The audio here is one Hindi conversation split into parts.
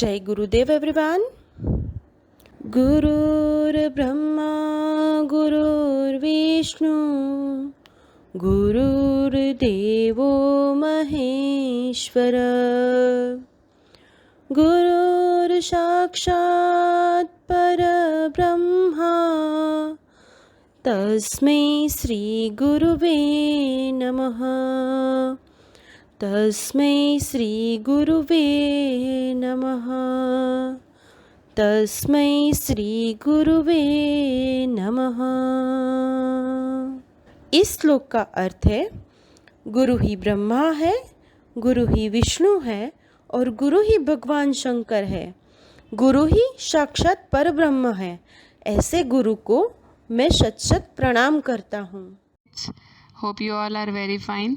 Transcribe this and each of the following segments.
जय गुरुदेव एवरीवन। गुरुर्ब्रह्मा गुरुर्विष्णु गुरुर्देवो महेश्वर गुरुर्साक्षात् परब्रह्मा तस्मै श्री गुरुवे नमः। तस्मै श्री गुरुवे नमः। तस्मै श्री गुरुवे नमः। इस श्लोक का अर्थ है, गुरु ही ब्रह्मा है, गुरु ही विष्णु है और गुरु ही भगवान शंकर है। गुरु ही साक्षात परब्रह्म है। ऐसे गुरु को मैं शत शत प्रणाम करता हूँ। Hope you all are very fine.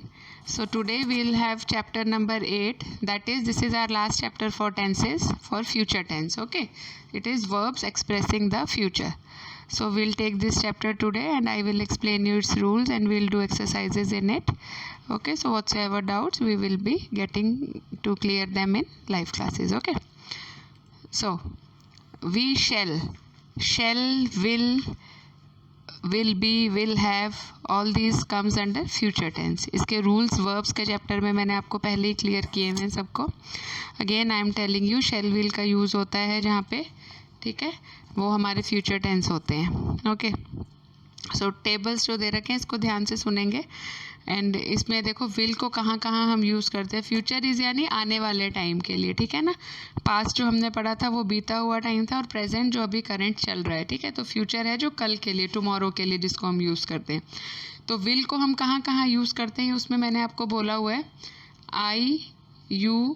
So today we'll have chapter number 8. That is, this is our last chapter for tenses, for future tense. Okay, it is verbs expressing the future. So we'll take this chapter today and I will explain you its rules and we'll do exercises in it. Okay, so whatsoever doubts we will be getting to clear them in live classes. Okay, so we shall, will be, will have, all these comes under future tense. इसके rules verbs के चैप्टर में मैंने आपको पहले ही क्लियर किए हैं सबको। Again I am telling you, shall will का यूज़ होता है जहाँ पे, ठीक है, वो हमारे फ्यूचर टेंस होते हैं। ओके, सो टेबल्स जो दे रखे हैं इसको ध्यान से सुनेंगे। एंड इसमें देखो विल को कहाँ कहाँ हम यूज़ करते हैं। फ्यूचर इज़ यानी आने वाले टाइम के लिए, ठीक है ना। पास्ट जो हमने पढ़ा था वो बीता हुआ टाइम था और प्रेजेंट जो अभी करंट चल रहा है, ठीक है। तो फ्यूचर है जो कल के लिए, टुमारो के लिए, जिसको हम यूज़ करते हैं। तो विल को हम कहाँ कहाँ यूज़ करते हैं उसमें मैंने आपको बोला हुआ है। आई, यू,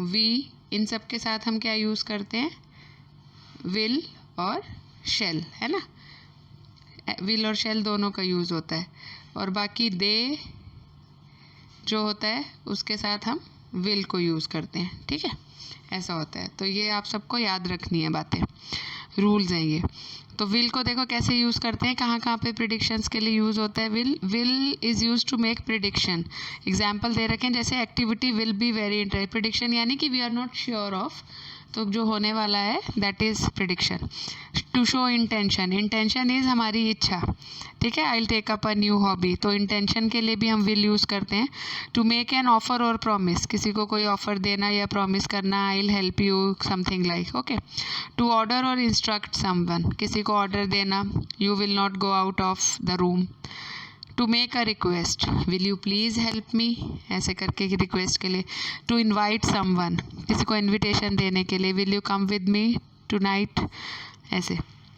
वी, इन सब के साथ हम क्या यूज़ करते हैं, विल और शेल, है ना। विल और शेल दोनों का यूज़ होता है। और बाकी दे जो होता है उसके साथ हम विल को यूज़ करते हैं, ठीक है, ऐसा होता है। तो ये आप सबको याद रखनी है बातें, रूल्स हैं ये। तो विल को देखो कैसे यूज़ करते हैं, कहाँ कहाँ पे प्रिडिक्शंस के लिए यूज़ होता है will. Will is use to make prediction. Example दे रखे हैं जैसे activity will be very interest. Prediction यानी कि we are not sure of, तो जो होने वाला है that is prediction. To show intention, intention is हमारी इच्छा, ठीक है। I will take up a new hobby, तो इंटेंशन के लिए भी हम विल यूज़ करते हैं। टू मेक एन ऑफर और प्रॉमिस, किसी को कोई ऑफर देना या प्रॉमिस करना, I will help you, something like. Okay. To order और इंस्ट्रक्ट समवन, किसी को ऑर्डर देना, you will not go out of the room. To make a request, will you please help me, ऐसे करके रिक्वेस्ट के लिए। टू इन्वाइट समवन, किसी को इन्विटेशन देने के लिए, will you come with me tonight, ऐसे।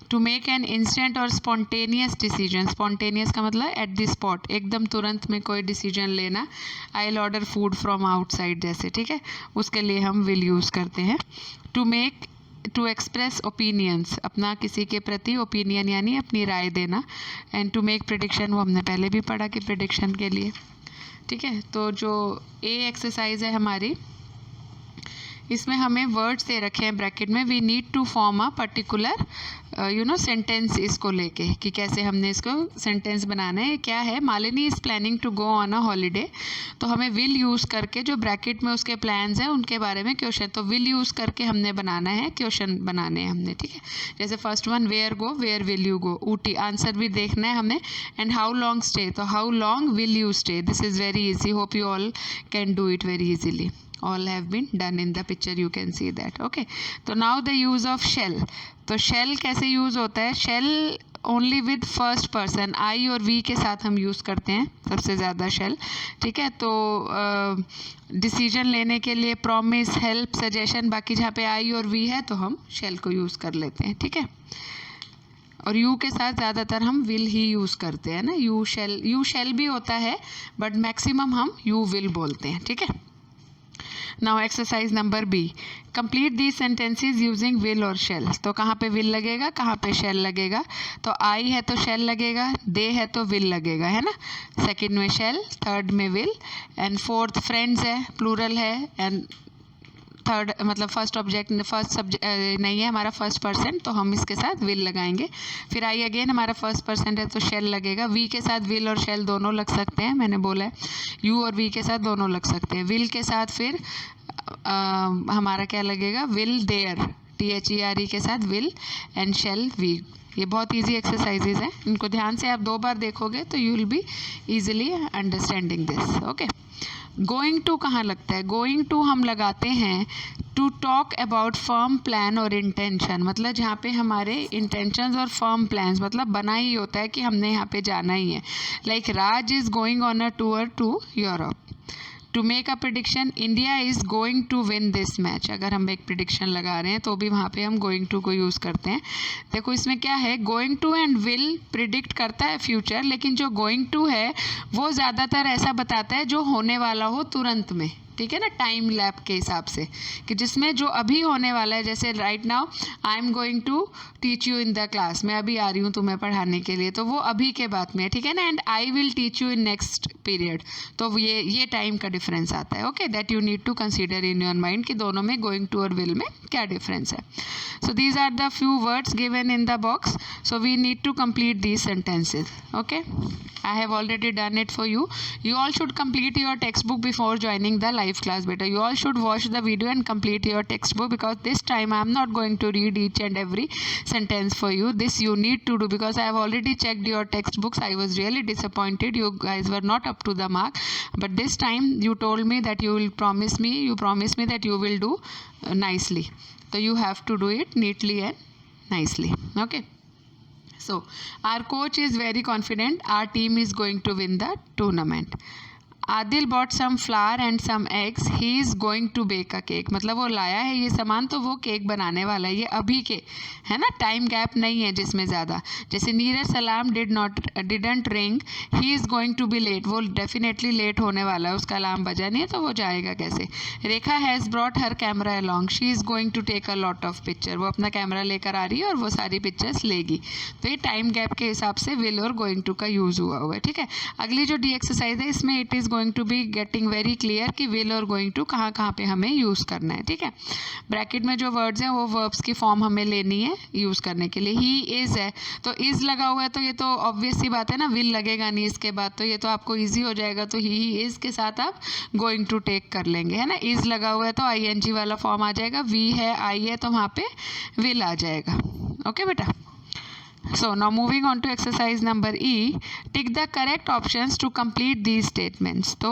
टू मेक एन इंस्टेंट और स्पॉन्टेनियस डिसीजन, स्पॉन्टेनियस का मतलब एट द स्पॉट, एकदम तुरंत में कोई डिसीजन लेना। I will order food from outside जैसे, ठीक है, उसके लिए हम विल यूज़ करते हैं। टू एक्सप्रेस ओपिनियंस, अपना किसी के प्रति ओपिनियन यानी अपनी राय देना। एंड टू मेक प्रिडिक्शन, वो हमने पहले भी पढ़ा कि प्रिडिक्शन के लिए, ठीक है। तो जो ए एक्सरसाइज है हमारी, इसमें हमें वर्ड्स दे रखे हैं ब्रैकेट में। We need to form a particular sentence, इसको लेके कि कैसे हमने इसको सेंटेंस बनाना है। क्या है, Malini is planning to go on a holiday, तो हमें विल यूज़ करके जो ब्रैकेट में उसके प्लान्स हैं उनके बारे में क्वेश्चन, तो विल यूज़ करके हमने बनाना है, क्वेश्चन बनाने हैं हमने, ठीक है। जैसे first one, where go, where will you go, Ooty, answer भी देखना है हमें। एंड हाउ लॉन्ग स्टे, तो how long will you stay. This is very easy, hope you all can do it very easily. All have been done in the picture, you can see that. Okay, तो now the use of shall. तो shall कैसे यूज़ होता है, shall only with first person, I और वी के साथ हम यूज़ करते हैं सबसे ज़्यादा shall, ठीक है। तो डिसीजन लेने के लिए प्रॉमिस, हेल्प, सजेशन, बाकी जहाँ पे आई और वी है तो हम shall को यूज़ कर लेते हैं, ठीक है। और यू के साथ ज़्यादातर हम विल ही यूज़ करते हैं ना, यू शैल भी होता है बट मैक्सिमम हम यू विल बोलते हैं, ठीक है। Now exercise number B, complete the sentences using will और शेल। तो कहाँ पे विल लगेगा, कहाँ पे शेल लगेगा, तो आई है तो शेल लगेगा, दे है तो विल लगेगा, है ना। सेकंड में शेल, थर्ड में विल, एंड फोर्थ फ्रेंड्स है, प्लूरल है, एंड थर्ड मतलब फर्स्ट ऑब्जेक्ट, फर्स्ट सब्जेक्ट नहीं है हमारा, फर्स्ट पर्सन, तो हम इसके साथ विल लगाएंगे। फिर आई अगेन हमारा फर्स्ट पर्सन है तो शेल लगेगा। वी के साथ विल और शेल दोनों लग सकते हैं, मैंने बोला है। यू और वी के साथ दोनों लग सकते हैं। विल के साथ फिर हमारा क्या लगेगा, विल देयर, THERE के साथ विल एंड शेल वी। ये बहुत इजी एक्सरसाइजेज हैं, इनको ध्यान से आप 2 बार देखोगे तो you will be easily understanding this. Okay, going to कहाँ लगता है, गोइंग टू हम लगाते हैं to talk about firm plan और इंटेंशन, मतलब जहाँ पे हमारे इंटेंशंस और फर्म प्लान्स मतलब बना ही होता है कि हमने यहाँ पे जाना ही है। Like Raj is going on a tour to Europe. To make a prediction, India is going to win this match, अगर हम एक प्रिडिक्शन लगा रहे हैं तो भी वहाँ पे हम गोइंग टू को यूज़ करते हैं। देखो इसमें क्या है, going to and will predict करता है फ्यूचर, लेकिन जो गोइंग टू है वो ज़्यादातर ऐसा बताता है जो होने वाला हो तुरंत में, ठीक है ना, टाइम लैप के हिसाब से, कि जिसमें जो अभी होने वाला है, जैसे right now I am going to teach you in the class, मैं अभी आ रही हूँ तुम्हें पढ़ाने के लिए, तो वो अभी के बात में है, ठीक है ना। And I will teach you in next period, तो ये टाइम का डिफरेंस आता है। Okay, that you need to consider in your mind कि दोनों में गोइंग टू और विल में क्या डिफरेंस है। So these are the few words given in the box, so we need to complete these sentences. Okay, I have already done it for you. You all should complete your textbook before joining the live class beta. You all should watch the video and complete your textbook, because this time I am not going to read each and every sentence for you. This you need to do, because I have already checked your textbooks. I was really disappointed. You guys were not up to the mark, but this time you told me that you promised me that you will do nicely. So you have to do it neatly and nicely. Okay. So our coach is very confident our team is going to win the tournament. Adil bought some flour and some eggs. He is going to bake a cake. मतलब वो लाया है ये सामान तो वो केक बनाने वाला है, ये अभी के है ना, टाइम गैप नहीं है जिसमें ज़्यादा। जैसे Neeraj Salam didn't ring, he is going to be late, वो डेफिनेटली लेट होने वाला है, उसका अलार्म बजा नहीं है तो वो जाएगा कैसे। Rekha has brought her camera along, she is going to take a lot of picture, वो अपना कैमरा लेकर आ रही है और वो सारी पिक्चर्स लेगी। तो ये टाइम गैप के हिसाब से विल और गोइंग टू का यूज़ हुआ है, ठीक है। अगली जो डी एक्सरसाइज है इसमें it is going to be getting very clear कि विल और गोइंग टू कहाँ कहाँ पे हमें यूज़ करना है, ठीक है। ब्रैकेट में जो वर्ड्स हैं वो वर्ब्स की फॉर्म हमें लेनी है यूज़ करने के लिए। ही इज़ है तो इज़ लगा हुआ है तो ये तो ऑब्वियस सी बात है ना, विल लगेगा नहीं इसके बाद, तो ये तो आपको ईजी हो जाएगा। तो ही इज़ के साथ आप गोइंग टू टेक कर लेंगे, है ना। इज़ लगा हुआ है तो ING वाला फॉर्म आ जाएगा, वी है आई है तो वहाँ पे विल आ जाएगा। ओके बेटा, so now moving on to exercise number E, tick the correct options to complete these statements. So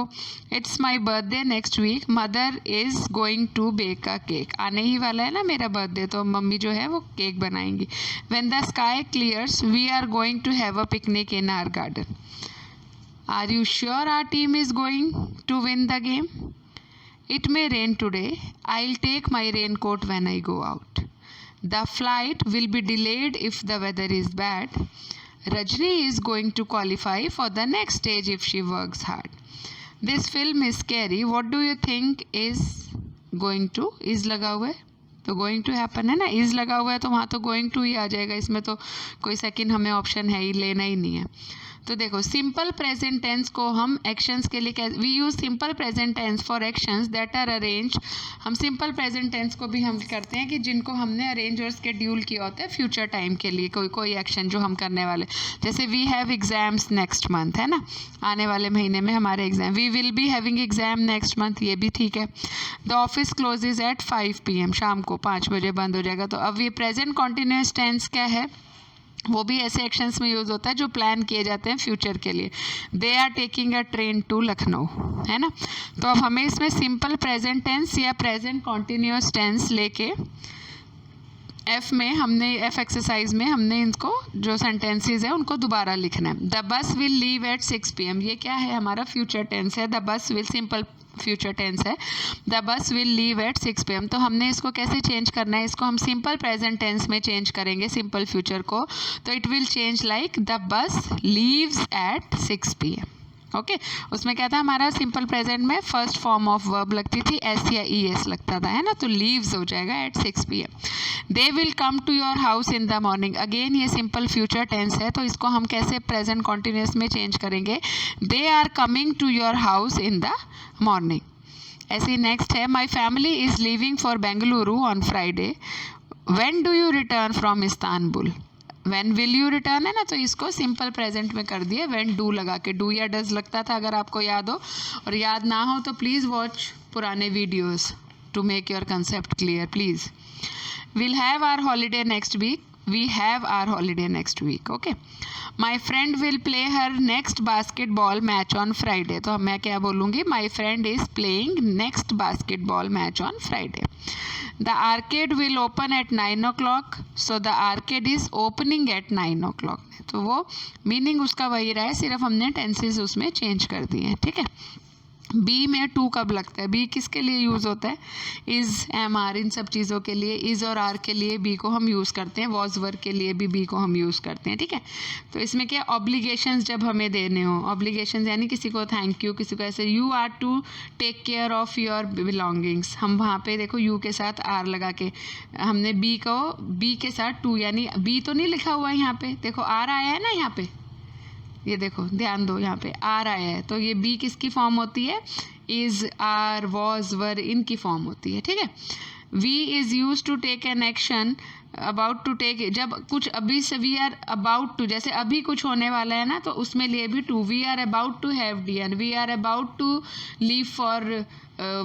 it's my birthday next week, mother is going to bake a cake, आने ही वाला है ना मेरा बर्थडे, तो मम्मी जो है वो केक बनाएंगी। when the sky clears we are going to have a picnic in our garden. are you sure our team is going to win the game? it may rain today, I'll take my raincoat when I go out. The flight will be delayed if the weather is bad. Rajni is going to qualify for the next stage if she works hard. This film is scary. What do you think is going to? Is लगा हुआ है तो going to happen है ना, is लगा हुआ है तो वहाँ तो going to ही आ जाएगा, इसमें तो कोई सेकंड हमें ऑप्शन है ही लेना ही नहीं है। तो देखो सिंपल प्रेजेंट टेंस को हम एक्शंस के लिए we use simple present tense for actions that are arrange. हम सिंपल प्रेजेंट टेंस को भी हम करते हैं कि जिनको हमने अरेंज और स्केड्यूल किया होता है फ्यूचर टाइम के लिए, कोई एक्शन जो हम करने वाले, जैसे we have exams next month, है ना, आने वाले महीने में हमारे exam, we will be having exam next month, ये भी ठीक है। The office closes at 5 PM, शाम को 5 बजे बंद हो जाएगा। तो अब ये प्रेजेंट कॉन्टिन्यूस टेंस क्या है, वो भी ऐसे एक्शंस में यूज़ होता है जो प्लान किए जाते हैं फ्यूचर के लिए। They are taking a train to Lucknow, है ना। तो अब हमें इसमें सिंपल प्रेजेंट टेंस या प्रेजेंट कॉन्टिन्यूस टेंस लेके एफ एक्सरसाइज में हमने इनको जो सेंटेंसेस है उनको दोबारा लिखना है। The bus will leave at 6 PM, ये क्या है, हमारा फ्यूचर टेंस है। The bus will simple future tense है, the bus will leave at 6 PM। तो हमने इसको कैसे चेंज करना है, इसको हम सिंपल प्रेजेंट टेंस में चेंज करेंगे सिंपल फ्यूचर को, तो it will change like the bus leaves eight 6 PM। Okay, उसमें क्या था हमारा सिंपल प्रेजेंट में फर्स्ट फॉर्म ऑफ वर्ब लगती थी एस या ES लगता था, है ना, तो लीव्स हो जाएगा at 6 PM। They will come to your house in the morning, again ये सिंपल फ्यूचर टेंस है तो इसको हम कैसे प्रेजेंट कॉन्टिन्यूस में चेंज करेंगे, they are coming to your house in the morning. ऐसे नेक्स्ट है, my family is leaving for Bengaluru on Friday, when do you return from Istanbul, when will you return है ना, तो इसको सिंपल प्रेजेंट में कर दिया व्हेन डू लगा के, डू या डज लगता था अगर आपको याद हो, और याद ना हो तो प्लीज़ वॉच पुराने videos. to make your concept clear, please. We'll have our holiday next week. We have our holiday next week. Okay. My friend will play her next basketball match on Friday. तो मैं क्या बोलूँगी? My friend is playing next basketball match on Friday. The arcade will open at 9 o'clock. So the arcade is opening at 9 o'clock. तो वो मीनिंग उसका वही रहा है, सिर्फ हमने टेंसेस उसमें चेंज कर दिए हैं. ठीक है. बी में टू कब लगता है? बी किसके लिए यूज़ होता है? इज़, एम, आर, इन सब चीज़ों के लिए. इज़ और आर के लिए बी को हम यूज़ करते हैं. वॉज वर के लिए भी बी को हम यूज़ करते हैं. ठीक है. तो इसमें क्या, ऑब्लिगेशंस जब हमें देने हो, ऑब्लिगेशंस यानी किसी को थैंक यू, किसी को ऐसे, you are to take care of your belongings. हम वहाँ पे देखो यू के साथ आर लगा के हमने बी को बी के साथ टू, यानी बी तो नहीं लिखा हुआ है यहाँ पे, देखो आर आया है ना यहाँ पे, ये देखो ध्यान दो यहाँ पे आर आया है, तो ये बी किसकी फॉर्म होती है? इज़, आर, वॉज, वर, इनकी फॉर्म होती है. ठीक है. We is use to take an action, about to take, जब कुछ अभी से, वी आर अबाउट टू, जैसे अभी कुछ होने वाला है ना, तो उसमें लिए भी to. We are about to have dinner, we are about to leave for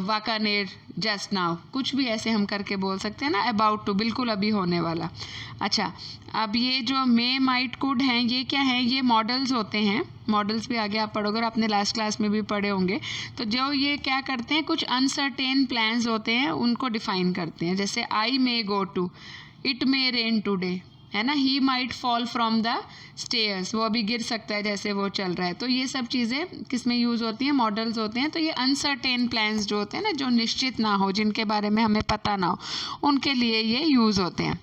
Wankaner just now, कुछ भी ऐसे हम करके बोल सकते हैं ना, अबाउट टू, बिल्कुल अभी होने वाला. अच्छा, अब ये जो मे, माइट, कुड हैं, ये क्या हैं? ये मॉडल्स होते हैं. मॉडल्स भी आगे आप पढ़ोगे और आपने लास्ट क्लास में भी पढ़े होंगे. तो जो ये क्या करते हैं, कुछ अनसर्टेन प्लान्स होते हैं, उनको डिफाइन करते हैं. जैसे I may go to, it may rain today, है ना. He might fall from the stairs, वो अभी गिर सकता है जैसे वो चल रहा है. तो ये सब चीज़ें किस में यूज़ होती हैं? मॉडल्स होते हैं. तो ये अनसर्टेन प्लान्स जो होते हैं ना, जो निश्चित ना हो, जिनके बारे में हमें पता ना हो, उनके लिए ये यूज़ होते हैं.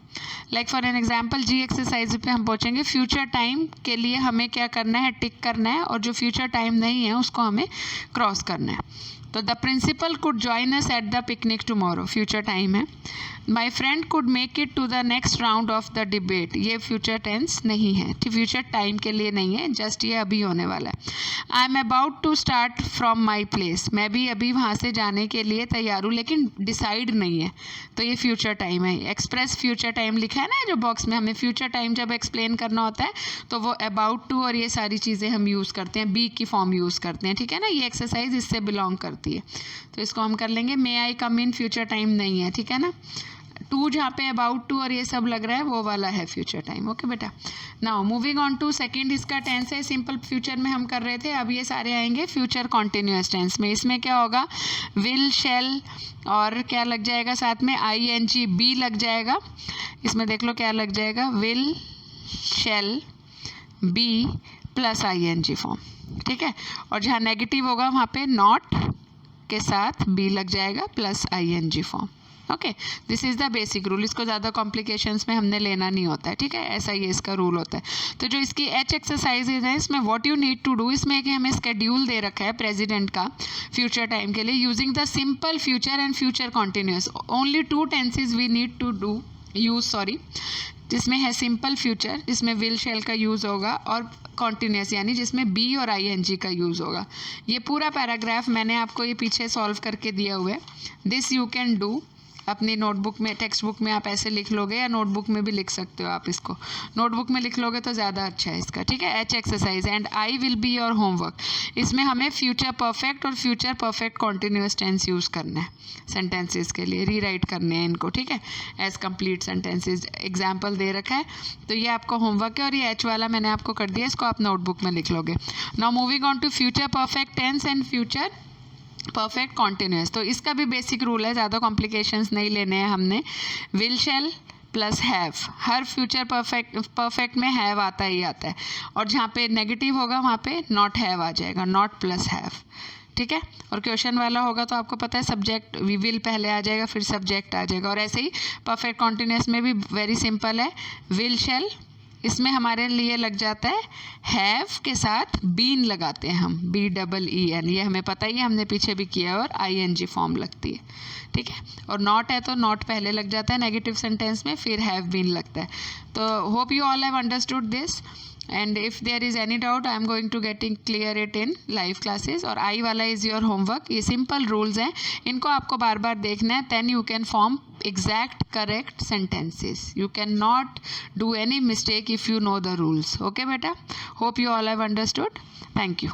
Like for an example, G exercise पे हम पहुँचेंगे. फ्यूचर टाइम के लिए हमें क्या करना है? टिक करना है, और जो फ्यूचर टाइम नहीं है उसको हमें क्रॉस करना है. तो the principal could join us at the picnic tomorrow, future time है. My friend could make it to the next round of the debate, ये फ्यूचर टेंस नहीं है, फ्यूचर टाइम के लिए नहीं है, जस्ट ये अभी होने वाला है. I am about to start from my place, मैं भी अभी वहाँ से जाने के लिए तैयार हूँ, लेकिन डिसाइड नहीं है, तो ये फ्यूचर टाइम है. एक्सप्रेस फ्यूचर टाइम लिखा है ना जो बॉक्स में, हमें फ्यूचर टाइम जब एक्सप्लेन करना होता है तो वो अबाउट टू और ये सारी चीज़ें हम यूज़ करते हैं, बी की फॉर्म यूज़ करते हैं. ठीक है ना. ये एक्सरसाइज इससे बिलोंग करती है, तो इसको हम कर लेंगे. मे आई कम इन, फ्यूचर टाइम नहीं है. ठीक है ना. टू जहाँ पे अबाउट टू और ये सब लग रहा है वो वाला है फ्यूचर टाइम. ओके बेटा. Now moving on to second, इसका टेंस है सिंपल फ्यूचर में हम कर रहे थे, अब ये सारे आएंगे फ्यूचर कॉन्टिन्यूअस टेंस में. इसमें क्या होगा? विल, शैल, और क्या लग जाएगा साथ में? आई एन जी, बी लग जाएगा. इसमें देख लो क्या लग जाएगा? Will, shall, be plus I N G form. ठीक है. और जहाँ नेगेटिव होगा वहाँ पे नॉट के साथ बी लग जाएगा plus I N G form. Okay, this is the basic rule. इसको ज़्यादा कॉम्प्लिकेशंस में हमने लेना नहीं होता है. ठीक है, ऐसा ही इसका रूल होता है. तो जो इसकी एच एक्सरसाइजेज है, इसमें what you need to do, इसमें कि हमें स्केड्यूल दे रखा है प्रेसिडेंट का फ्यूचर टाइम के लिए, using the simple future and future continuous. Only two tenses we need to do use, जिसमें है सिंपल फ्यूचर, जिसमें विल, शैल का यूज़ होगा, और कॉन्टिन्यूस यानी जिसमें बी और आई एन जी का यूज़ होगा. ये पूरा पैराग्राफ मैंने आपको ये पीछे सॉल्व करके दिया हुआ है. दिस यू कैन डू अपनी नोटबुक में, टेक्स्ट बुक में आप ऐसे लिख लोगे, या नोटबुक में भी लिख सकते हो आप. इसको नोटबुक में लिख लोगे तो ज़्यादा अच्छा है इसका. ठीक है. H exercise and I will be your homework. इसमें हमें फ्यूचर परफेक्ट और future perfect continuous tense use करना है सेंटेंसेस के लिए, रीराइट करने हैं इनको. ठीक है. एज कंप्लीट सेंटेंसेज एग्जाम्पल दे रखा है, तो ये आपको होमवर्क है, और ये एच वाला मैंने आपको कर दिया, इसको आप नोटबुक में लिख लोगे. Now moving on to future perfect tense and future perfect continuous. तो इसका भी बेसिक रूल है, ज़्यादा कॉम्प्लिकेशंस नहीं लेने हैं हमने. Will, shell plus have, her future perfect में हैव आता ही आता है, और जहाँ पे नेगेटिव होगा वहाँ पे नॉट हैव आ जाएगा, नॉट प्लस हैव. ठीक है. और क्वेश्चन वाला होगा तो आपको पता है सब्जेक्ट विल पहले आ जाएगा, फिर सब्जेक्ट आ जाएगा. और ऐसे ही परफेक्ट कॉन्टिन्यूस में भी वेरी सिंपल है. विल, शैल, इसमें हमारे लिए लग जाता है हैव के साथ बीन लगाते हैं हम, बी डबल ई एन, ये हमें पता ही है, हमने पीछे भी किया है, और आई एन जी फॉर्म लगती है. ठीक है. और नॉट है तो नॉट पहले लग जाता है नेगेटिव सेंटेंस में, फिर हैव बीन लगता है. तो hope you all have understood this, and if there is any doubt I am going to getting clear it in live classes. और आई वाला इज़ योर होमवर्क. ये सिंपल रूल्स हैं, इनको आपको बार बार देखना है, then you can form exact correct sentences. You cannot do any mistake if you know the rules. Okay beta, hope you all have understood. Thank you.